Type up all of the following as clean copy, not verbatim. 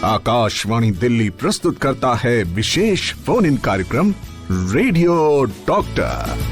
आकाशवाणी दिल्ली प्रस्तुत करता है विशेष फोन इन कार्यक्रम रेडियो डॉक्टर।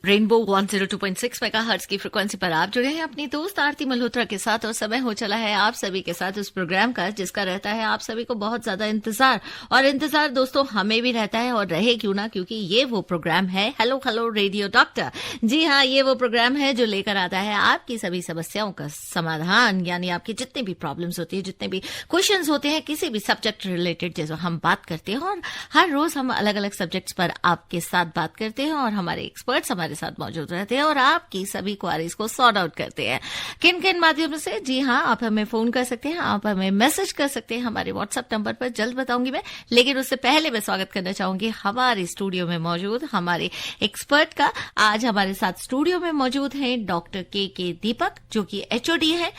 रेनबो 102.6 मेगाहर्ट्ज की फ्रिक्वेंसी पर आप जुड़े हैं अपनी दोस्त आरती मल्होत्रा के साथ और समय हो चला है आप सभी के साथ उस प्रोग्राम का जिसका रहता है आप सभी को बहुत ज्यादा इंतजार। और इंतजार दोस्तों हमें भी रहता है और रहे क्यों ना, क्योंकि ये वो प्रोग्राम है हेलो हेलो रेडियो डॉक्टर। जी हाँ, ये वो प्रोग्राम है जो लेकर आता है आपकी सभी समस्याओं का समाधान, यानी आपकी जितनी भी प्रॉब्लम्स होती है, जितने भी क्वेश्चंस होते हैं किसी भी सब्जेक्ट रिलेटेड, जैसे हम बात करते हैं। और हर रोज हम अलग अलग सब्जेक्ट्स पर आपके साथ बात करते हैं और हमारे एक्सपर्ट्स हमारे साथ मौजूद रहते हैं और आपकी सभी क्वारीज को सॉर्ट आउट करते हैं। किन किन माध्यम से? जी हाँ, आप हमें फोन कर सकते हैं, आप हमें मैसेज कर सकते हैं हमारे व्हाट्सएप नंबर पर, जल्द बताऊंगी मैं। लेकिन उससे पहले मैं स्वागत करना चाहूंगी हमारे स्टूडियो में मौजूद हमारे एक्सपर्ट का। आज हमारे साथ स्टूडियो में मौजूद हैं डॉक्टर के दीपक, जो कि HOD है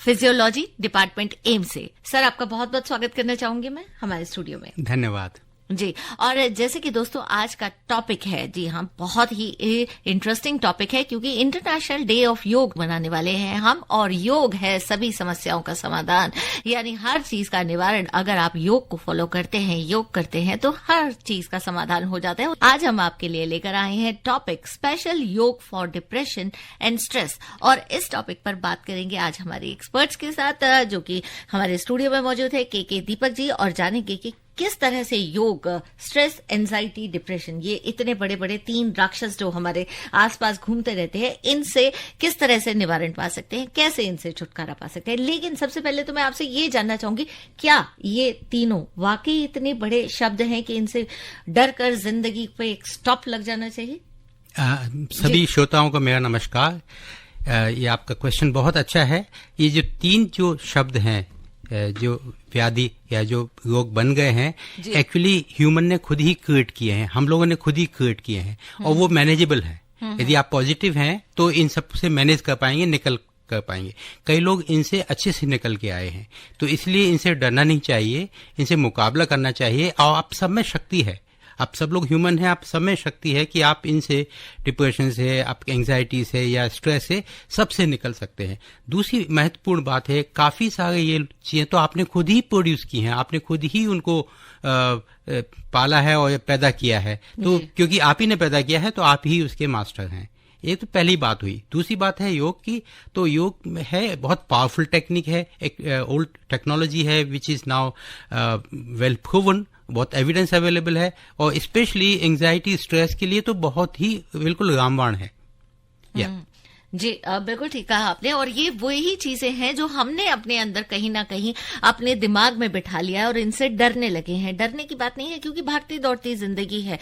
फिजियोलॉजी डिपार्टमेंट एम्स से। सर, आपका बहुत बहुत स्वागत करना चाहूंगी मैं हमारे स्टूडियो में। धन्यवाद जी। और जैसे कि दोस्तों आज का टॉपिक है, जी हाँ, बहुत ही इंटरेस्टिंग टॉपिक है, क्योंकि इंटरनेशनल डे ऑफ योग मनाने वाले हैं हम। और योग है सभी समस्याओं का समाधान, यानी हर चीज का निवारण। अगर आप योग को फॉलो करते हैं, योग करते हैं, तो हर चीज का समाधान हो जाता है। आज हम आपके लिए लेकर आए हैं टॉपिक स्पेशल योग फॉर डिप्रेशन एंड स्ट्रेस। और इस टॉपिक पर बात करेंगे आज हमारे एक्सपर्ट्स के साथ, जो कि हमारे स्टूडियो में मौजूद है के दीपक जी, और जानेंगे कि किस तरह से योग, स्ट्रेस, एंजाइटी, डिप्रेशन, ये इतने बड़े बड़े 3 राक्षस जो हमारे आसपास घूमते रहते हैं, इनसे किस तरह से निवारण पा सकते हैं, कैसे इनसे छुटकारा पा सकते हैं। लेकिन सबसे पहले तो मैं आपसे ये जानना चाहूंगी, क्या ये तीनों वाकई इतने बड़े शब्द हैं कि इनसे डर कर जिंदगी पे एक स्टॉप लग जाना चाहिए? सभी श्रोताओं को मेरा नमस्कार। ये आपका क्वेश्चन बहुत अच्छा है। ये जो 3 जो शब्द हैं, जो व्याधि या जो रोग बन गए हैं, एक्चुअली ह्यूमन ने खुद ही क्रिएट किए हैं, हम लोगों ने खुद ही क्रिएट किए हैं, और वो मैनेजेबल है। यदि आप पॉजिटिव हैं तो इन सब से मैनेज कर पाएंगे, निकल कर पाएंगे। कई लोग इनसे अच्छे से निकल के आए हैं, तो इसलिए इनसे डरना नहीं चाहिए, इनसे मुकाबला करना चाहिए। और आप सब में शक्ति है, आप सब लोग ह्यूमन हैं, आप सब में शक्ति है कि आप इनसे, डिप्रेशन से, आप एंजाइटी से या स्ट्रेस से, सबसे निकल सकते हैं। दूसरी महत्वपूर्ण बात है, काफी सारे ये चीजें तो आपने खुद ही प्रोड्यूस की हैं, आपने खुद ही उनको पाला है और पैदा किया है, तो क्योंकि आप ही ने पैदा किया है तो आप ही उसके मास्टर हैं। ये तो पहली बात हुई। दूसरी बात है योग की, तो योग है बहुत पावरफुल टेक्निक है, एक ओल्ड टेक्नोलॉजी है which is now well proven, बहुत एविडेंस अवेलेबल है, और स्पेशली एंजाइटी, स्ट्रेस के लिए तो बहुत ही बिल्कुल रामबाण है। जी, बिल्कुल ठीक कहा आपने। और ये वही चीजें हैं जो हमने अपने अंदर कहीं ना कहीं अपने दिमाग में बिठा लिया है और इनसे डरने लगे हैं। डरने की बात नहीं है, क्योंकि भागती दौड़ती जिंदगी है।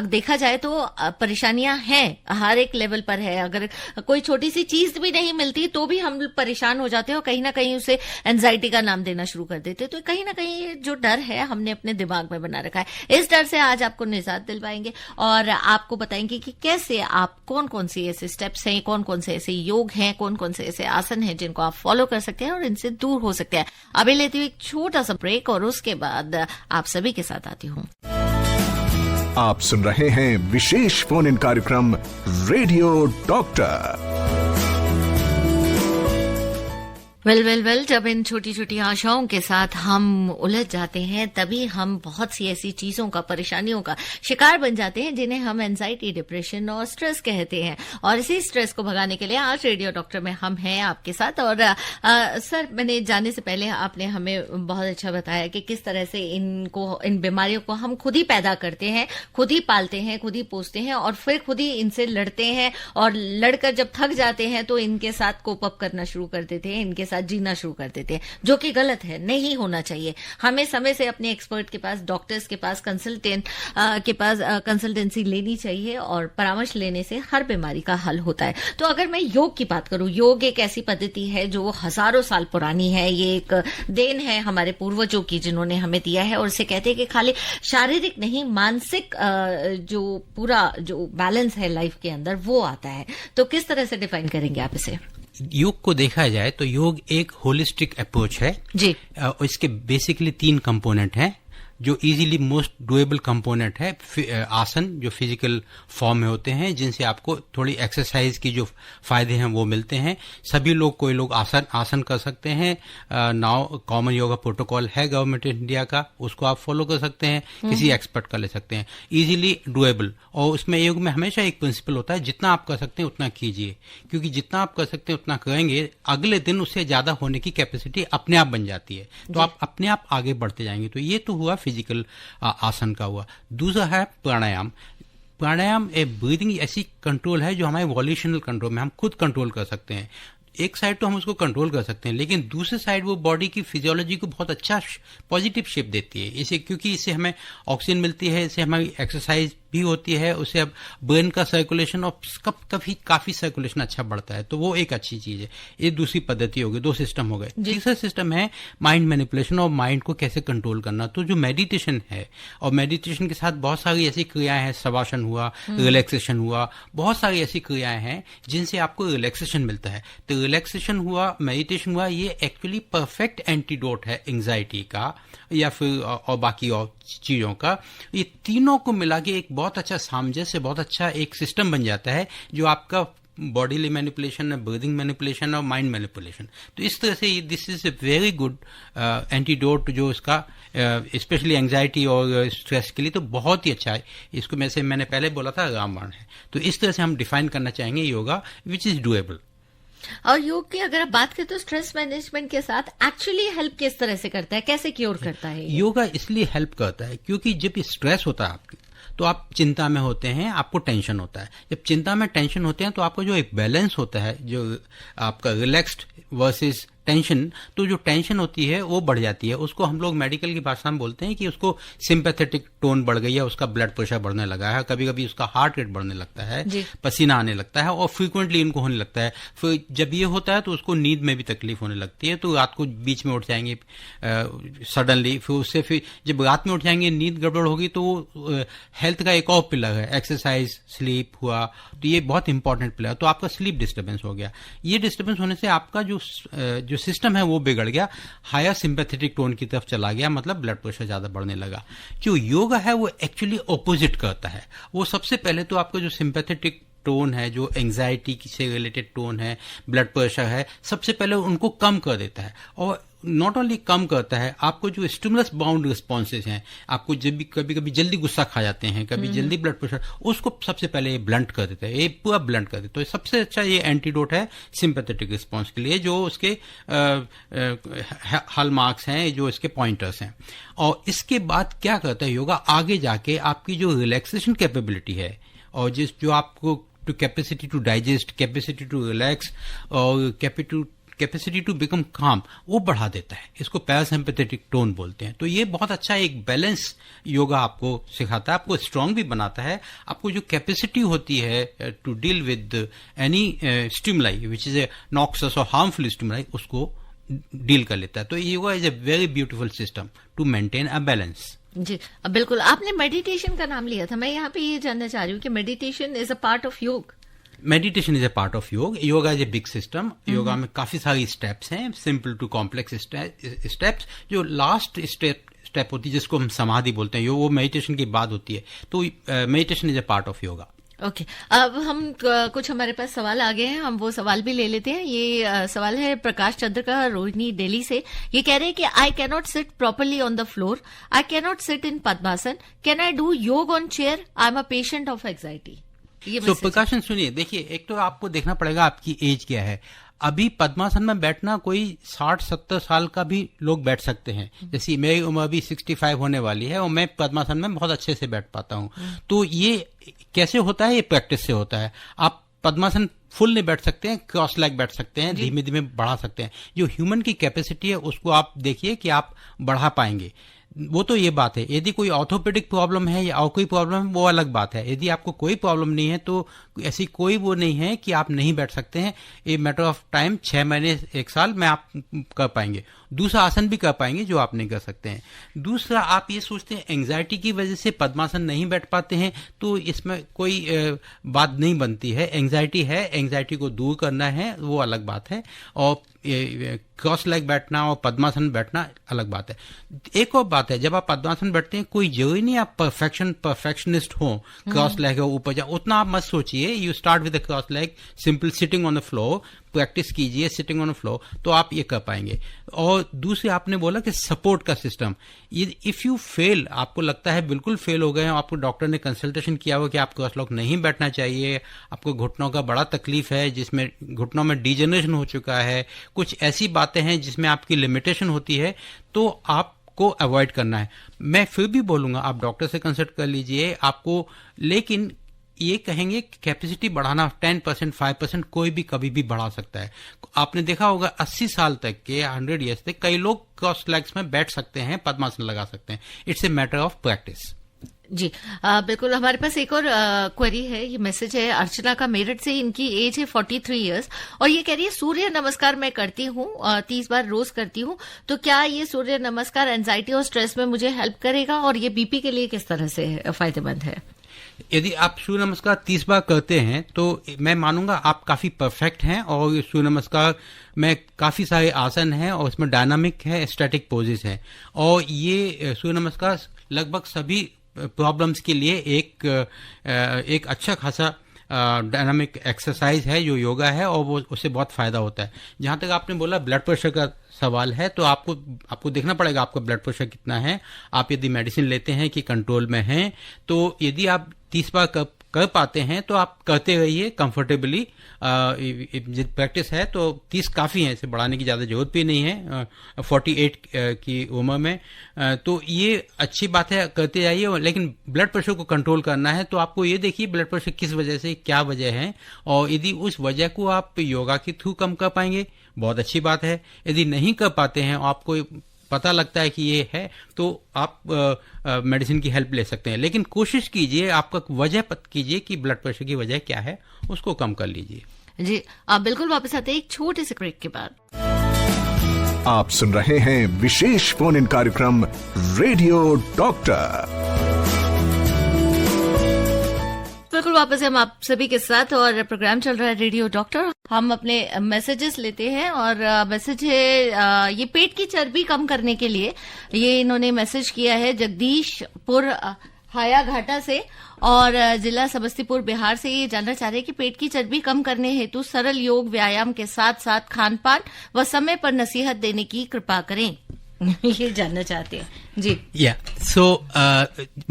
देखा जाए तो परेशानियां हैं, हर एक लेवल पर है। अगर कोई छोटी सी चीज भी नहीं मिलती तो भी हम परेशान हो जाते हैं और कहीं ना कहीं उसे एंजाइटी का नाम देना शुरू कर देते हैं। तो कहीं ना कहीं जो डर है हमने अपने दिमाग में बना रखा है। इस डर से आज आपको निजात दिलवाएंगे और आपको बताएंगे कि कैसे आप कौन कौन सी ऐसे स्टेप्स हैं, कौन कौन से ऐसे योग हैं, कौन कौन से ऐसे आसन हैं जिनको आप फॉलो कर सकते हैं और इनसे दूर हो सकते हैं। अभी लेती हूँ एक छोटा सा ब्रेक और उसके बाद आप सभी के साथ आती हूँ। आप सुन रहे हैं विशेष फोन इन कार्यक्रम रेडियो डॉक्टर। वेल, जब इन छोटी छोटी आशाओं के साथ हम उलझ जाते हैं, तभी हम बहुत सी ऐसी चीजों का, परेशानियों का शिकार बन जाते हैं जिन्हें हम एंजाइटी, डिप्रेशन और स्ट्रेस कहते हैं। और इसी स्ट्रेस को भगाने के लिए आज रेडियो डॉक्टर में हम हैं आपके साथ। और सर, मैंने जाने से पहले आपने हमें बहुत अच्छा बताया कि किस तरह से इन बीमारियों को हम खुद ही पैदा करते हैं, खुद ही पालते हैं, खुद ही पोसते हैं और फिर खुद ही इनसे लड़ते हैं। और लड़कर जब थक जाते हैं तो इनके साथ कोप अप करना शुरू कर देते हैं, इनके साथ जीना शुरू कर देते हैं, जो कि गलत है, नहीं होना चाहिए। हमें समय से अपने एक्सपर्ट के पास, डॉक्टर्स के पास, कंसल्टेंट के पास कंसल्टेंसी लेनी चाहिए और परामर्श लेने से हर बीमारी का हल होता है। तो अगर मैं योग की बात करूं, योग एक ऐसी पद्धति है जो हजारों साल पुरानी है। ये एक देन है हमारे पूर्वजों की, जिन्होंने हमें दिया है। और इसे कहते हैं कि खाली शारीरिक नहीं, मानसिक जो पूरा जो बैलेंस है लाइफ के अंदर, वो आता है। तो किस तरह से डिफाइन करेंगे आप इसे? योग को देखा जाए तो योग एक होलिस्टिक अप्रोच है जी। इसके बेसिकली 3 कंपोनेंट हैं जो इजीली मोस्ट डुएबल कंपोनेंट है आसन, जो फिजिकल फॉर्म में होते हैं, जिनसे आपको थोड़ी एक्सरसाइज की जो फायदे हैं वो मिलते हैं। सभी लोग, कोई लोग आसन कर सकते हैं। नाउ कॉमन योगा प्रोटोकॉल है गवर्नमेंट इंडिया का, उसको आप फॉलो कर सकते हैं, किसी एक्सपर्ट का ले सकते हैं, इजीली डुएबल। और उसमें योग में हमेशा एक प्रिंसिपल होता है, जितना आप कर सकते हैं उतना कीजिए, क्योंकि जितना आप कर सकते हैं उतना करेंगे, अगले दिन उससे ज्यादा होने की कैपेसिटी अपने आप बन जाती है, तो आप अपने आप आगे बढ़ते जाएंगे। तो ये तो हुआ फिजिकल आसन का हुआ। दूसरा है प्राणायाम। प्राणायाम एक ब्रीदिंग ऐसी कंट्रोल है जो हमारे वॉल्यूशनल कंट्रोल में हम खुद कंट्रोल कर सकते हैं। एक साइड तो हम उसको कंट्रोल कर सकते हैं, लेकिन दूसरी साइड वो बॉडी की फिजियोलॉजी को बहुत अच्छा पॉजिटिव शेप देती है इसे, क्योंकि इससे हमें ऑक्सीजन मिलती है, इससे हमारी एक्सरसाइज भी होती है, उससे अब ब्रेन का सर्कुलेशन और काफी सर्कुलेशन अच्छा बढ़ता है, तो वो एक अच्छी चीज है। ये दूसरी पद्धति हो गई, 2 सिस्टम हो गए। तीसरा सिस्टम है माइंड मैनिपुलेशन और माइंड को कैसे कंट्रोल करना। तो जो मेडिटेशन है, और मेडिटेशन के साथ बहुत सारी ऐसी क्रियाएं हैं, शवासन हुआ, रिलैक्सेशन हुआ, बहुत सारी ऐसी क्रियाएं हैं जिनसे आपको रिलैक्सेशन मिलता है। तो रिलैक्सेशन हुआ, मेडिटेशन हुआ, ये एक्चुअली परफेक्ट एंटीडोट है एंजाइटी का या फिर और बाकी और चीजों का। ये तीनों को मिला के एक बहुत अच्छा सामंजस्य, बहुत अच्छा एक सिस्टम बन जाता है, जो आपका बॉडीली मैनिपुलेशन है, ब्रीदिंग मैनिपुलेशन और माइंड मैनिपुलेशन। तो इस तरह से this is a very good antidote, जो इसका स्पेशली एंजाइटी और स्ट्रेस के लिए तो बहुत ही अच्छा है। इसको मैंने पहले बोला था रामबाण है। तो इस तरह से हम डिफाइन करना चाहेंगे योगा, विच इज डुएबल। और योग की अगर आप बात करें तो स्ट्रेस मैनेजमेंट के साथ एक्चुअली हेल्प किस तरह से करता है, कैसे क्योर करता है? योगा इसलिए हेल्प करता है क्योंकि जब स्ट्रेस होता है आपकी, तो आप चिंता में होते हैं, आपको टेंशन होता है। जब चिंता में टेंशन होते हैं तो आपका जो एक बैलेंस होता है, जो आपका रिलैक्स्ड वर्सेस टेंशन, तो जो टेंशन होती है वो बढ़ जाती है। उसको हम लोग मेडिकल की भाषा में बोलते हैं कि उसको सिंपैथेटिक टोन बढ़ गई है, उसका ब्लड प्रेशर बढ़ने लगा है, कभी कभी उसका हार्ट रेट बढ़ने लगता है, पसीना आने लगता है, और फ्रीक्वेंटली इनको होने लगता है। फिर जब ये होता है तो उसको नींद में भी तकलीफ होने लगती है, तो रात को बीच में उठ जाएंगे सडनली। फिर जब रात में उठ जाएंगे, नींद गड़बड़ होगी, तो हेल्थ का एक और पिलर है एक्सरसाइज, स्लीप हुआ, तो ये बहुत इंपॉर्टेंट पिलर। तो आपका स्लीप डिस्टर्बेंस हो गया। ये डिस्टर्बेंस होने से आपका जो सिस्टम है वो बिगड़ गया, हायर सिंपैथेटिक टोन की तरफ चला गया, मतलब ब्लड प्रेशर ज्यादा बढ़ने लगा। जो योगा है वो एक्चुअली ऑपोजिट करता है। वो सबसे पहले तो आपका जो सिंपैथेटिक टोन है, जो एंजाइटी से रिलेटेड टोन है, ब्लड प्रेशर है, सबसे पहले उनको कम कर देता है। और नॉट ओनली कम करता है, आपको जो स्टिमुलस बाउंड रिस्पॉन्सेज हैं, आपको जब भी कभी कभी जल्दी गुस्सा खा जाते हैं, कभी जल्दी ब्लड प्रेशर, उसको सबसे पहले ये ब्लंट कर देता है, ये पूरा ब्लंट कर देता है। तो सबसे अच्छा ये एंटीडोट है सिंपैथेटिक रिस्पॉन्स के लिए, जो उसके हॉलमार्क्स हैं, जो इसके पॉइंटर्स हैं। और इसके बाद क्या करता है योगा, आगे जाके आपकी जो रिलैक्सेशन कैपेबिलिटी है, और जो आपको capacity to digest, capacity to relax और कैपेसिटी टू बिकम काम, वो बढ़ा देता है। इसको पैरासिम्पैथेटिक टोन बोलते हैं। तो ये बहुत अच्छा एक बैलेंस योगा आपको सिखाता है, आपको स्ट्रांग भी बनाता है। आपको जो कैपेसिटी होती है to deal with any stimuli which is a noxious और हार्मफुल स्टिमुलाई, उसको डील कर लेता है। तो yoga is a very beautiful system to maintain a balance. जी बिल्कुल। आपने मेडिटेशन का नाम लिया था, मैं यहाँ पे ये जानना चाह रही हूँ कि meditation is a part of yoga. Meditation is a part of yoga. Yoga is a big system. Yoga में काफी सारी स्टेप्स हैं, सिंपल टू कॉम्प्लेक्स स्टेप्स। जो लास्ट स्टेप होती है जिसको हम समाधि बोलते हैं, वो मेडिटेशन के बाद होती है। तो meditation is a part of yoga. Okay अब हम कुछ हमारे पास सवाल आ गए हैं, हम वो सवाल भी ले लेते हैं। ये सवाल है प्रकाश चंद्र का, रोहिणी दिल्ली से। ये कह रहे हैं कि I cannot sit properly on the floor, I cannot sit in padmasan, can I do yoga on chair, I am a patient of anxiety. तो प्रकाशन सुनिए, देखिए, एक तो आपको देखना पड़ेगा आपकी एज क्या है। अभी पद्मासन में बैठना कोई 60-70 साल का भी लोग बैठ सकते हैं। जैसे मेरी उम्र अभी 65 होने वाली है और मैं पद्मासन में बहुत अच्छे से बैठ पाता हूँ। तो ये कैसे होता है? ये प्रैक्टिस से होता है। आप पद्मासन फुल नहीं बैठ सकते हैं, क्रॉस लेग बैठ सकते हैं, धीमे धीमे बढ़ा सकते हैं। जो ह्यूमन की कैपेसिटी है उसको आप देखिए कि आप बढ़ा पाएंगे। वो तो ये बात है। यदि कोई ऑर्थोपेडिक प्रॉब्लम है या और कोई प्रॉब्लम है वो अलग बात है। यदि आपको कोई प्रॉब्लम नहीं है तो ऐसी कोई वो नहीं है कि आप नहीं बैठ सकते हैं। ए मैटर ऑफ टाइम, 6 महीने 1 साल में आप कर पाएंगे। दूसरा आसन भी कर पाएंगे जो आप नहीं कर सकते हैं। दूसरा, आप ये सोचते हैं एंजाइटी की वजह से पद्मासन नहीं बैठ पाते हैं, तो इसमें कोई बात नहीं बनती है। एंजाइटी है, एंजाइटी को दूर करना है, वो अलग बात है। और क्रॉस लेग बैठना और पद्मासन बैठना अलग बात है। एक और बात है, जब आप पद्मासन बैठते हैं, कोई जरूरी नहीं आप परफेक्शनिस्ट हो, क्रॉस लेग हो ऊपर जाओ, उतना आप मत सोचिए। You start with the cross leg, simple sitting on the floor, practice कीजिए सिटिंग ऑन द फ्लोर, तो आप ये कर पाएंगे। और दूसरे, आपने बोला कि सपोर्ट का सिस्टम, इफ यू फेल, आपको लगता है बिल्कुल फेल हो गए हैं, आपको डॉक्टर ने कंसल्टेशन किया हो कि आप क्रॉस लेग नहीं बैठना चाहिए, आपको घुटनों का बड़ा तकलीफ है, जिसमें घुटनों में डिजेनरेशन हो चुका है, कुछ ऐसी बातें हैं जिसमें आपकी लिमिटेशन होती है, तो आपको अवॉइड करना है। मैं फिर भी बोलूंगा आप डॉक्टर से कंसल्ट कर लीजिए आपको, लेकिन ये कहेंगे कि कैपेसिटी बढ़ाना 10%, 5% कोई भी कभी भी बढ़ा सकता है। आपने देखा होगा 80 साल तक के, 100 ईयर्स तक कई लोग क्रॉस लेग्स में बैठ सकते हैं, पद्मासन लगा सकते हैं। It's a matter of practice. जी बिल्कुल। हमारे पास एक और क्वेरी है, ये मैसेज है अर्चना का मेरठ से। इनकी एज है 43 इयर्स और ये कह रही है सूर्य नमस्कार मैं करती हूँ 30 बार रोज करती हूँ, तो क्या ये सूर्य नमस्कार एंजाइटी और स्ट्रेस में मुझे हेल्प करेगा और ये बीपी के लिए किस तरह से फायदेमंद है? यदि आप सूर्य नमस्कार 30 बार करते हैं तो मैं मानूंगा आप काफी परफेक्ट हैं। और सूर्य नमस्कार में काफी सारे आसन हैं और उसमें डायनामिक है, स्टैटिक पोजेस हैं, और ये सूर्य नमस्कार लगभग सभी प्रॉब्लम्स के लिए एक अच्छा खासा डायनामिक एक्सरसाइज है जो योगा है, और वो उससे बहुत फायदा होता है। जहां तक आपने बोला ब्लड प्रेशर का सवाल है, तो आपको देखना पड़ेगा आपका ब्लड प्रेशर कितना है। आप यदि मेडिसिन लेते हैं कि कंट्रोल में है, तो यदि आप 30 बार कर पाते हैं तो आप करते रहिए कंफर्टेबली। प्रैक्टिस है तो 30 काफ़ी है, इसे बढ़ाने की ज़्यादा जरूरत भी नहीं है 48 की उम्र में। तो ये अच्छी बात है, करते जाइए। लेकिन ब्लड प्रेशर को कंट्रोल करना है तो आपको ये देखिए ब्लड प्रेशर किस वजह से, क्या वजह है, और यदि उस वजह को आप योगा के थ्रू कम कर पाएंगे बहुत अच्छी बात है। यदि नहीं कर पाते हैं, आपको पता लगता है कि ये है, तो आप मेडिसिन की हेल्प ले सकते हैं। लेकिन कोशिश कीजिए, आपका वजह पता कीजिए कि ब्लड प्रेशर की वजह क्या है, उसको कम कर लीजिए। जी आप बिल्कुल वापस आते हैं एक छोटे से ब्रेक के बाद। आप सुन रहे हैं विशेष फोन इन कार्यक्रम रेडियो डॉक्टर। बिल्कुल वापस हम आप सभी के साथ और प्रोग्राम चल रहा है रेडियो डॉक्टर। हम अपने मैसेजेस लेते हैं और मैसेज है ये पेट की चर्बी कम करने के लिए, ये इन्होंने मैसेज किया है जगदीशपुर हाया घाटा से और जिला समस्तीपुर बिहार से। ये जानना चाह रहे हैं कि पेट की चर्बी कम करने हेतु सरल योग व्यायाम के साथ साथ खान पान व समय पर नसीहत देने की कृपा करें। ये जानना चाहते हैं जी।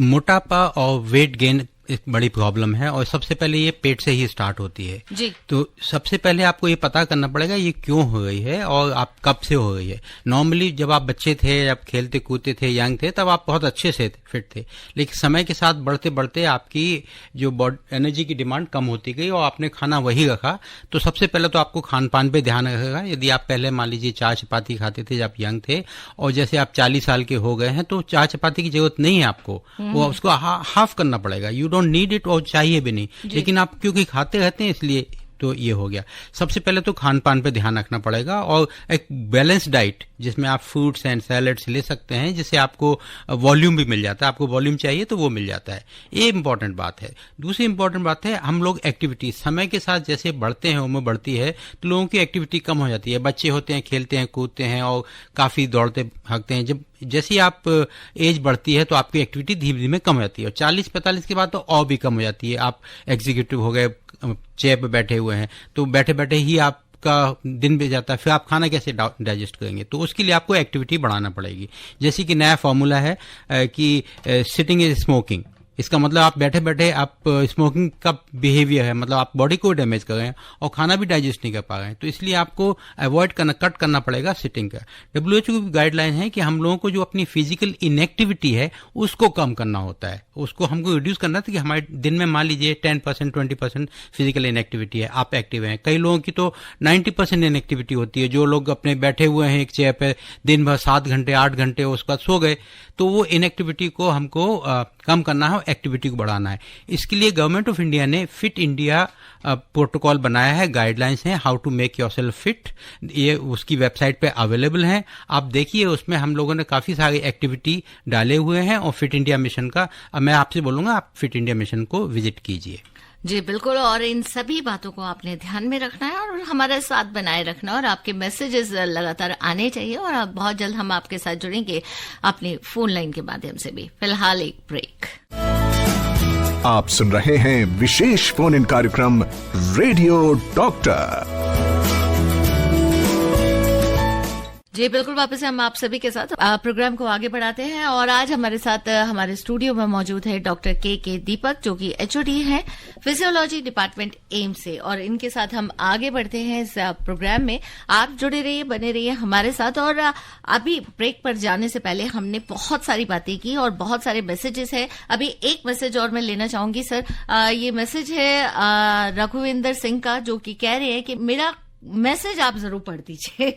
मोटापा और वेट गेन एक बड़ी प्रॉब्लम है और सबसे पहले ये पेट से ही स्टार्ट होती है जी। तो सबसे पहले आपको ये पता करना पड़ेगा ये क्यों हो रही है और आप कब से हो रही है। नॉर्मली जब आप बच्चे थे, जब खेलते कूदते थे, यंग थे, तब आप बहुत अच्छे से फिट थे, लेकिन समय के साथ बढ़ते बढ़ते आपकी जो बॉडी एनर्जी की डिमांड कम होती गई और आपने खाना वही रखा। तो सबसे पहले तो आपको खान पान पे ध्यान रखेगा। यदि आप पहले मान लीजिए 4 चपाती खाते थे जब यंग थे और जैसे आप 40 साल के हो गए हैं तो 4 चपाती की जरूरत नहीं है आपको, वो उसको हाफ करना पड़ेगा। यू डोंट नीड इट और चाहिए भी नहीं, लेकिन आप क्योंकि खाते रहते हैं इसलिए तो ये हो गया। सबसे पहले तो खान पान पे ध्यान रखना पड़ेगा और एक बैलेंस डाइट जिसमें आप फ्रूट्स एंड सैलड्स ले सकते हैं, जिससे आपको वॉल्यूम भी मिल जाता है। आपको वॉल्यूम चाहिए तो वो मिल जाता है, ये इंपॉर्टेंट बात है। दूसरी इंपॉर्टेंट बात है, हम लोग एक्टिविटी समय के साथ जैसे बढ़ते हैं, उम्र बढ़ती है तो लोगों की एक्टिविटी कम हो जाती है। बच्चे होते हैं, खेलते हैं, कूदते हैं और काफी दौड़ते भागते हैं। जब जैसे आप एज बढ़ती है तो आपकी एक्टिविटी धीरे धीरे कम हो जाती है और 40-45 के बाद तो और भी कम हो जाती है। आप एग्जीक्यूटिव हो गए, चेयर पे बैठे हुए हैं, तो बैठे बैठे ही आपका दिन बीत जाता है, फिर आप खाना कैसे डाइजेस्ट करेंगे। तो उसके लिए आपको एक्टिविटी बढ़ाना पड़ेगी। जैसे कि नया फॉर्मूला है कि सिटिंग इज स्मोकिंग, इसका मतलब आप बैठे बैठे आप स्मोकिंग का बिहेवियर है, मतलब आप बॉडी को डैमेज कर रहे हैं और खाना भी डाइजेस्ट नहीं कर पा रहे हैं। तो इसलिए आपको अवॉइड करना, कट करना पड़ेगा सिटिंग का। WHO की गाइडलाइन है कि हम लोगों को जो अपनी फिजिकल इनएक्टिविटी है उसको कम करना होता है, उसको हमको रिड्यूस करना था कि हमारे दिन में मान लीजिए 10% 20% फिजिकल इनएक्टिविटी है, आप एक्टिव हैं। कई लोगों की तो 90% इनएक्टिविटी होती है। जो लोग अपने बैठे हुए हैं एक चेयर पे दिन भर 7 घंटे 8 घंटे उसके बाद सो गए, तो वो इनएक्टिविटी को हमको कम करना है और एक्टिविटी को बढ़ाना है। इसके लिए गवर्नमेंट ऑफ इंडिया ने फिट इंडिया प्रोटोकॉल बनाया है, गाइडलाइंस हैं how to make yourself fit. ये उसकी वेबसाइट पे अवेलेबल हैं, आप देखिए। उसमें हम लोगों ने काफी सारी एक्टिविटी डाले हुए हैं और फिट इंडिया मिशन का मैं आपसे बोलूंगा आप फिट इंडिया मिशन को विजिट कीजिए। जी बिल्कुल, और इन सभी बातों को आपने ध्यान में रखना है और हमारे साथ बनाए रखना, और आपके मैसेजेस लगातार आने चाहिए। और अब बहुत जल्द हम आपके साथ जुड़ेंगे अपनी फोन लाइन के माध्यम से भी। फिलहाल एक ब्रेक। आप सुन रहे हैं विशेष फोन इन कार्यक्रम रेडियो डॉक्टर। जी बिल्कुल, वापस हम आप सभी के साथ प्रोग्राम को आगे बढ़ाते हैं। और आज हमारे साथ हमारे स्टूडियो में मौजूद है डॉक्टर के दीपक, जो कि एचओडी हैं फिजियोलॉजी डिपार्टमेंट एम्स से। और इनके साथ हम आगे बढ़ते हैं इस प्रोग्राम में। आप जुड़े रहिए, बने रहिए हमारे साथ। और अभी ब्रेक पर जाने से पहले हमने बहुत सारी बातें की और बहुत सारे मैसेजेस है। अभी एक मैसेज और मैं लेना चाहूंगी सर। ये मैसेज है रघुविंदर सिंह का, जो कि कह रहे हैं कि मेरा मैसेज आप जरूर पढ़ दीजिए।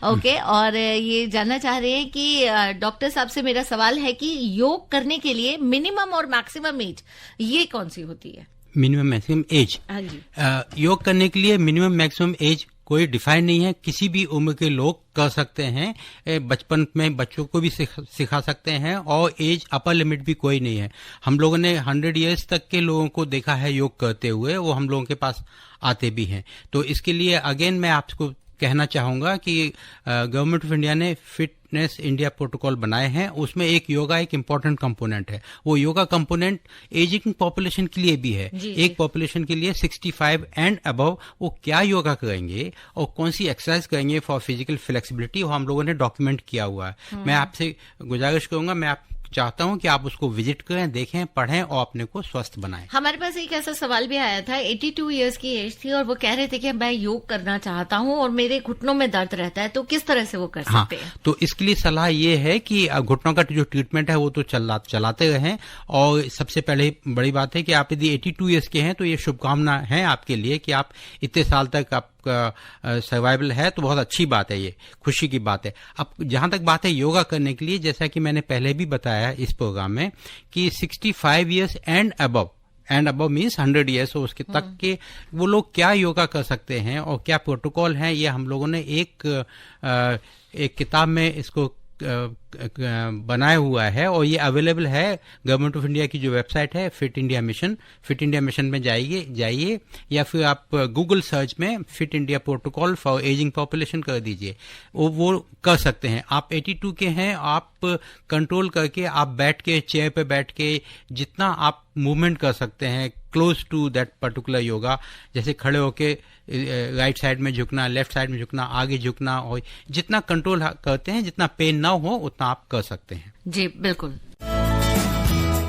ओके, और ये जानना चाह रहे हैं कि डॉक्टर साहब से मेरा सवाल है कि योग करने के लिए मिनिमम और मैक्सिमम एज ये कौन सी होती है? Minimum maximum age? हाँ जी। योग करने के लिए मिनिमम मैक्सिमम एज कोई डिफाइन नहीं है, किसी भी उम्र के लोग कर सकते हैं। बचपन में बच्चों को भी सिखा सकते हैं और एज अपर लिमिट भी कोई नहीं है। हम लोगों ने 100 इयर्स तक के लोगों को देखा है योग करते हुए, वो हम लोगों के पास आते भी हैं। तो इसके लिए अगेन मैं आपको कहना चाहूंगा कि गवर्नमेंट ऑफ इंडिया ने फिटनेस इंडिया प्रोटोकॉल बनाए हैं, उसमें एक योगा एक इम्पॉर्टेंट कंपोनेंट है। वो योगा कंपोनेंट एजिंग पॉपुलेशन के लिए भी है। एक पॉपुलेशन के लिए 65 एंड अबव वो क्या योगा करेंगे और कौन सी एक्सरसाइज करेंगे फॉर फिजिकल फ्लेक्सिबिलिटी, वो हम लोगों ने डॉक्यूमेंट किया हुआ है। मैं आपसे गुजारिश करूंगा, मैं आप चाहता हूं कि आप उसको विजिट करें, देखें, पढ़ें और अपने को स्वस्थ बनाएं। हमारे पास एक ऐसा सवाल भी आया था, 82 इयर्स की एज थी और वो कह रहे थे कि मैं योग करना चाहता हूं और मेरे घुटनों में दर्द रहता है, तो किस तरह से वो कर सकते हैं? तो इसके लिए सलाह ये है कि घुटनों का जो ट्रीटमेंट है वो तो चलाते रहें। और सबसे पहले बड़ी बात है कि आप यदि 82 इयर्स के हैं तो ये शुभकामना है आपके लिए कि आप इतने साल तक आपका सर्वाइवल है, तो बहुत अच्छी बात है, ये खुशी की बात है। अब जहां तक बात है योगा करने के लिए, जैसा कि मैंने पहले भी बताया इस प्रोग्राम में कि 65 years and above means 100 years हो उसके तक के वो लोग क्या योगा कर सकते हैं और क्या प्रोटोकॉल है, ये हम लोगों ने एक किताब में इसको बनाया हुआ है और ये अवेलेबल है गवर्नमेंट ऑफ इंडिया की जो वेबसाइट है फिट इंडिया मिशन में जाइए या फिर आप गूगल सर्च में fit India protocol for ageing population कर दीजिए, वो कर सकते हैं। आप 82 के हैं, आप कंट्रोल करके आप बैठ के चेयर पे बैठ के जितना आप मूवमेंट कर सकते हैं close to that particular yoga, जैसे खड़े होके राइट साइड में झुकना, लेफ्ट साइड में झुकना, आगे झुकना, और जितना कंट्रोल करते हैं, जितना पेन ना हो उतना आप कर सकते हैं। जी बिल्कुल।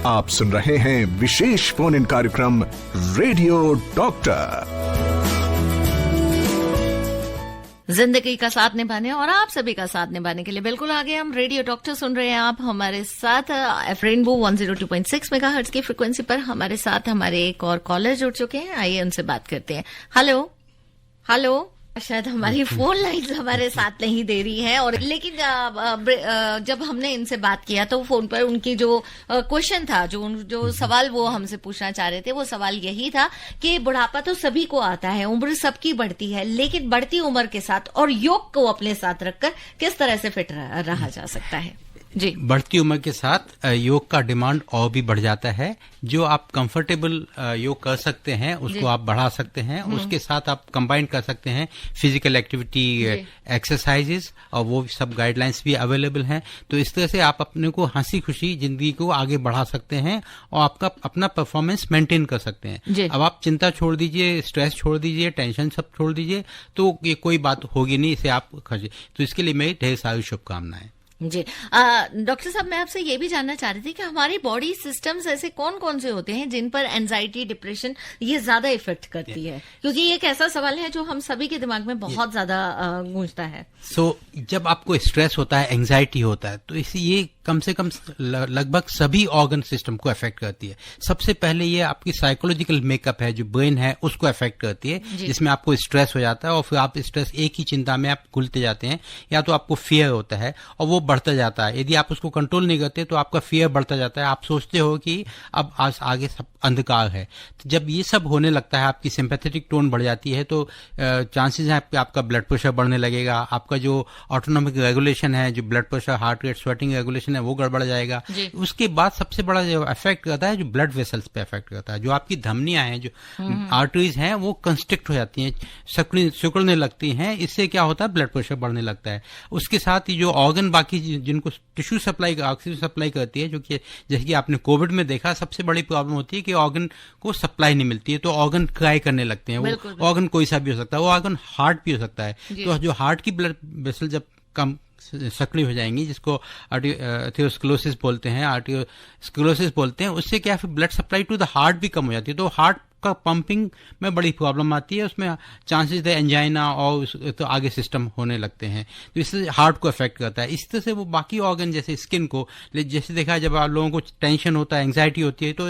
आप सुन रहे हैं विशेष फोन इन कार्यक्रम रेडियो डॉक्टर। जिंदगी का साथ निभाने और आप सभी का साथ निभाने के लिए बिल्कुल आगे हम रेडियो डॉक्टर सुन रहे हैं। आप हमारे साथ रेनबो 102.6 मेगाहर्ट्ज की फ्रिक्वेंसी पर हमारे साथ हमारे एक और कॉलर जुड़ चुके हैं, आइए उनसे बात करते हैं। हेलो, शायद हमारी फोन लाइन हमारे साथ नहीं दे रही है, और लेकिन जब हमने इनसे बात किया तो फोन पर उनकी जो क्वेश्चन था, जो सवाल वो हमसे पूछना चाह रहे थे, वो सवाल यही था कि बुढ़ापा तो सभी को आता है, उम्र सबकी बढ़ती है, लेकिन बढ़ती उम्र के साथ और योग को अपने साथ रखकर किस तरह से फिट रहा जा सकता है? जी, बढ़ती उम्र के साथ योग का डिमांड और भी बढ़ जाता है। जो आप कंफर्टेबल योग कर सकते हैं उसको आप बढ़ा सकते हैं, उसके साथ आप कंबाइन कर सकते हैं फिजिकल एक्टिविटी एक्सरसाइजेस, और वो सब गाइडलाइंस भी अवेलेबल हैं। तो इस तरह से आप अपने को हंसी खुशी जिंदगी को आगे बढ़ा सकते हैं और आपका अपना परफॉर्मेंस मेंटेन कर सकते हैं। अब आप चिंता छोड़ दीजिए, स्ट्रेस छोड़ दीजिए, टेंशन सब छोड़ दीजिए, तो ये कोई बात होगी नहीं, इसे आप खर्चे। तो इसके लिए मेरी ढेर सारी शुभकामनाएं। जी, डॉक्टर साहब, मैं आपसे ये भी जानना चाह रही थी कि हमारी बॉडी सिस्टम्स ऐसे कौन कौन से होते हैं जिन पर एंजाइटी, डिप्रेशन ये ज्यादा इफेक्ट करती है? क्योंकि ये एक ऐसा सवाल है जो हम सभी के दिमाग में बहुत ज्यादा गूंजता है। जब आपको स्ट्रेस होता है, एंजाइटी होता है, तो ये कम से कम लगभग सभी ऑर्गन सिस्टम को अफेक्ट करती है। सबसे पहले ये आपकी साइकोलॉजिकल मेकअप है, जो ब्रेन है, उसको अफेक्ट करती है, जिसमें आपको स्ट्रेस हो जाता है और फिर आप स्ट्रेस एक ही चिंता में आप घुलते जाते हैं, या तो आपको फियर होता है और वो बढ़ता जाता है। यदि आप उसको कंट्रोल नहीं करते तो आपका फियर बढ़ता जाता है, आप सोचते हो कि अब आज आगे सब अंधकार है। तो जब ये सब होने लगता है, आपकी सिंपैथेटिक टोन बढ़ जाती है, तो चांसेस है आपका ब्लड प्रेशर बढ़ने लगेगा, आपका जो ऑटोनॉमिक रेगुलेशन है, जो blood pressure, heart rate, sweating regulation है, वो गड़बड़ जाएगा। उसके बाद सबसे बड़ा जो इफेक्ट करता है, जो ब्लड वेसल्स पे इफेक्ट करता है, जो आपकी धमनियां हैं, जो आर्टरीज हैं, वो कंस्ट्रिक्ट हो जाती हैं, सिकुड़ने लगती हैं। इससे क्या होता है, ब्लड प्रेशर बढ़ने लगता है। उसके साथ ही जो ऑर्गन बाकी जिनको टिश्यू सप्लाई, ऑक्सीजन सप्लाई करती है, जो कि जैसे कि आपने कोविड में देखा, सबसे बड़ी प्रॉब्लम होती है कि ऑर्गन को सप्लाई नहीं मिलती है, तो ऑर्गन क्राई करने लगते हैं। वो ऑर्गन कोई सा भी हो सकता है, वो ऑर्गन हार्ट भी हो सकता है। तो जो हार्ट की ब्लड वेसल जब कम सक्रिय हो जाएंगी, जिसको आर्टियोस्क्लेरोसिस बोलते हैं, उससे क्या फिर blood supply to the heart भी कम हो जाती है, तो हार्ट का पंपिंग में बड़ी प्रॉब्लम आती है, उसमें चांसेस है एंजाइना और तो आगे सिस्टम होने लगते हैं, तो इससे हार्ट को अफेक्ट करता है। इस तरह से वो बाकी ऑर्गन जैसे स्किन को, जैसे देखा है जब आप लोगों को टेंशन होता है, एंजाइटी होती है, तो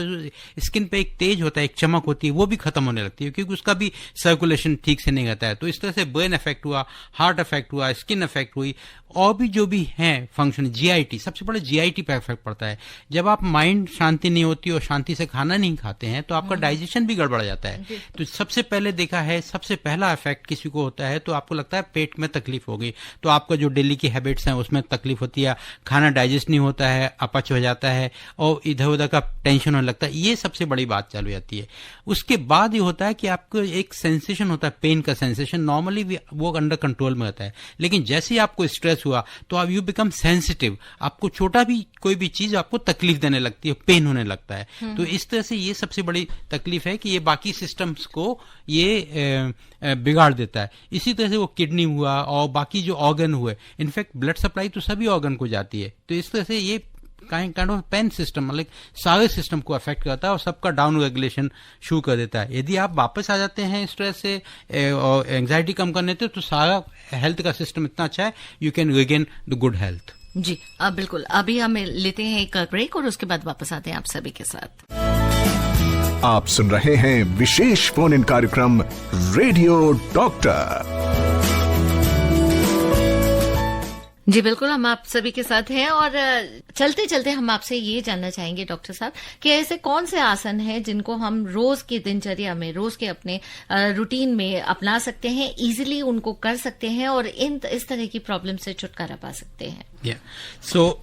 स्किन पे एक तेज होता है, एक चमक होती है, वो भी खत्म होने लगती है, क्योंकि उसका भी सर्कुलेशन ठीक से नहीं रहता है। तो इस तरह से ब्रेन अफेक्ट हुआ, हार्ट अफेक्ट हुआ, स्किन अफेक्ट हुई, और भी जो भी हैं फंक्शन, जीआईटी, सबसे बड़ा जीआईटी पे इफेक्ट पड़ता है। जब आप माइंड शांति नहीं होती और शांति से खाना नहीं खाते हैं, तो आपका डाइजेशन भी गड़बड़ जाता है। तो सबसे पहले देखा है, सबसे पहला इफेक्ट किसी को होता है तो आपको लगता है पेट में तकलीफ होगी, तो आपका जो डेली की हैबिट्स हैं उसमें तकलीफ होती है, खाना डाइजेस्ट नहीं होता है, अपच हो जाता है और इधर उधर का टेंशन होने लगता है। ये सबसे बड़ी बात चालू जाती है। उसके बाद ये होता है कि आपको एक सेंसेशन होता है, पेन का सेंसेशन, नॉर्मली वो अंडर कंट्रोल में होता है, लेकिन जैसे ही आपको स्ट्रेस हुआ तो अब यू बिकम सेंसिटिव, आपको छोटा भी कोई भी चीज आपको तकलीफ देने लगती है, पेन होने लगता है। तो इस तरह से ये सबसे बड़ी तकलीफ है कि ये बाकी सिस्टम्स को ये बिगाड़ देता है। इसी तरह से वो किडनी हुआ और बाकी जो ऑर्गन हुए, इनफैक्ट ब्लड सप्लाई तो सभी ऑर्गन को जाती है, तो इस तरह से ये काइंड ऑफ पेन सिस्टम, मतलब सारे सिस्टम को अफेक्ट करता है और सबका डाउन रेगुलेशन शुरू कर देता है। यदि आप वापस आ जाते हैं स्ट्रेस से और एंजाइटी कम करने से, तो सारा हेल्थ का सिस्टम इतना अच्छा है, you can regain the good health. जी अब बिल्कुल, अभी हम लेते हैं एक ब्रेक और उसके बाद वापस आते हैं आप सभी के साथ। आप सुन रहे हैं विशेष फोन इन कार्यक्रम रेडियो डॉक्टर। जी बिल्कुल, हम आप सभी के साथ हैं और चलते चलते हम आपसे ये जानना चाहेंगे डॉक्टर साहब कि ऐसे कौन से आसन हैं जिनको हम रोज की दिनचर्या में, रोज के अपने रूटीन में अपना सकते हैं, इजीली उनको कर सकते हैं और इस तरह की प्रॉब्लम से छुटकारा पा सकते हैं। सो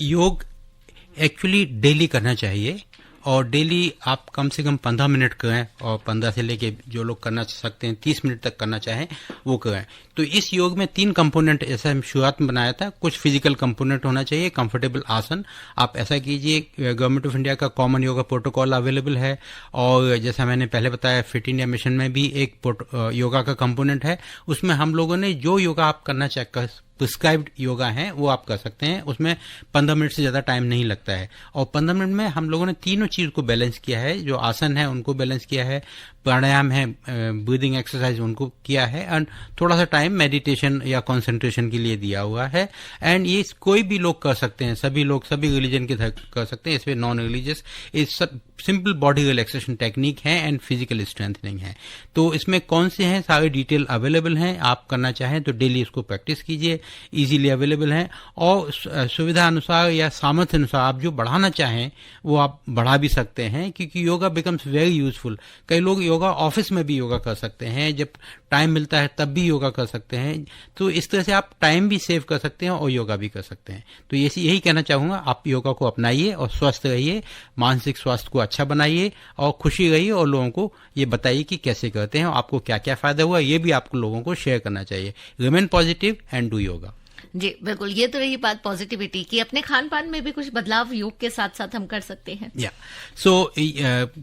योग एक्चुअली डेली करना चाहिए और डेली आप कम से कम 15 मिनट करें और 15 से लेके जो लोग करना सकते हैं 30 मिनट तक करना चाहें वो करें। तो इस योग में 3 कंपोनेंट ऐसा हम शुरुआत में बनाया था। कुछ फिजिकल कंपोनेंट होना चाहिए, कंफर्टेबल आसन, आप ऐसा कीजिए, गवर्नमेंट ऑफ इंडिया का कॉमन योगा प्रोटोकॉल अवेलेबल है और जैसा मैंने पहले बताया फिट इंडिया मिशन में भी एक योगा का कंपोनेंट है। उसमें हम लोगों ने जो योगा आप करना चाहे, प्रिस्क्राइब्ड योगा है वो आप कर सकते हैं, उसमें 15 मिनट से ज्यादा टाइम नहीं लगता है और 15 मिनट में हम लोगों ने तीनों चीज को बैलेंस किया है। जो आसन है उनको बैलेंस किया है, प्राणायाम है, ब्रीदिंग एक्सरसाइज उनको किया है और थोड़ा सा टाइम मेडिटेशन या कंसंट्रेशन के लिए दिया हुआ है। एंड ये कोई भी लोग कर सकते हैं, सभी लोग सभी रिलीजन के कर सकते हैं, इसमें नॉन रिलीजियस, इस सिंपल बॉडी रिलैक्सेशन टेक्निक है एंड फिजिकल स्ट्रेंथनिंग है। तो इसमें कौन से हैं सारे डिटेल अवेलेबल हैं, आप करना चाहें तो डेली इसको प्रैक्टिस कीजिए, इजीली अवेलेबल हैं और सुविधा अनुसार या सामर्थ्य अनुसार आप जो बढ़ाना चाहें वो आप बढ़ा भी सकते हैं, क्योंकि योगा बिकम्स वेरी यूजफुल। कई लोग योगा ऑफिस में भी योगा कर सकते हैं, जब टाइम मिलता है तब भी योगा कर सकते हैं। तो इस तरह से आप टाइम भी सेव कर सकते हैं और योगा भी कर सकते हैं। तो यही कहना चाहूंगा, आप योगा को अपनाइए और स्वस्थ रहिए, मानसिक स्वास्थ्य को अच्छा बनाइए और खुशी रहिए और लोगों को ये बताइए कि कैसे करते हैं और आपको क्या क्या फायदा हुआ, ये भी आपको लोगों को शेयर करना चाहिए। Remain positive and do yoga. जी बिल्कुल, ये तो रही बात पॉजिटिविटी की। अपने खान पान में भी कुछ बदलाव योग के साथ साथ हम कर सकते हैं।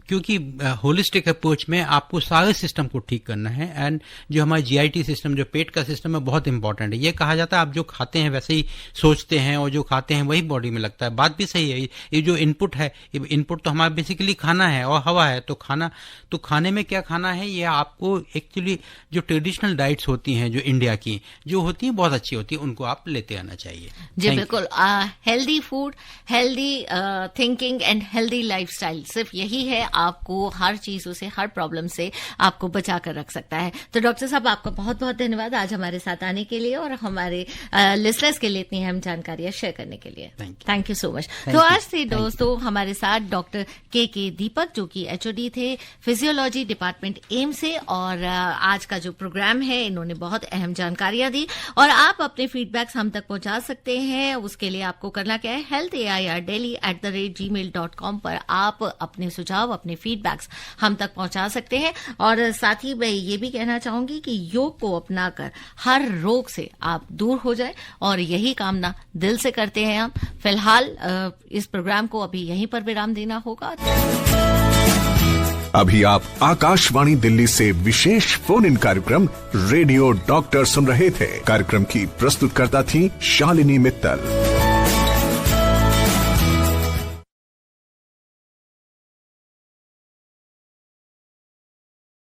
क्योंकि होलिस्टिक अप्रोच में आपको सारे सिस्टम को ठीक करना है एंड जो हमारा जीआईटी सिस्टम, जो पेट का सिस्टम है, बहुत इंपॉर्टेंट है। ये कहा जाता है आप जो खाते हैं वैसे ही सोचते हैं और जो खाते हैं वही बॉडी में लगता है। बात भी सही है। ये जो इनपुट है, इनपुट तो हमारा बेसिकली खाना है और हवा है। तो खाने में क्या खाना है, ये आपको एक्चुअली जो ट्रेडिशनल डाइट्स होती हैं जो इंडिया की जो होती हैं बहुत अच्छी होती है, उनको आप आप लेते आना चाहिए। जी बिल्कुल, healthy food, healthy thinking and healthy lifestyle, सिर्फ यही है आपको हर चीजों से, हर प्रॉब्लम से आपको बचा कर रख सकता है। तो डॉक्टर साहब, आपका बहुत बहुत धन्यवाद आज हमारे साथ आने के लिए और हमारे लिसनर्स के लिए इतनी अहम जानकारियां शेयर करने के लिए। Thank you so much. तो आज से दोस्तों हमारे साथ डॉक्टर के दीपक, जो कि HOD थे फिजियोलॉजी डिपार्टमेंट एम्स से, और आज का जो प्रोग्राम है इन्होंने बहुत अहम जानकारियां दी। और आप अपने फीडबैक्स हम तक पहुंचा सकते हैं। उसके लिए आपको करना क्या है, healthairdelhi@gmail.com पर आप अपने सुझाव, अपने फीडबैक्स हम तक पहुंचा सकते हैं। और साथ ही मैं ये भी कहना चाहूंगी कि योग को अपनाकर हर रोग से आप दूर हो जाए, और यही कामना दिल से करते हैं हम। फिलहाल इस प्रोग्राम को अभी यहीं पर विराम देना होगा। अभी आप आकाशवाणी दिल्ली से विशेष फोन इन कार्यक्रम रेडियो डॉक्टर सुन रहे थे। कार्यक्रम की प्रस्तुतकर्ता थी शालिनी मित्तल।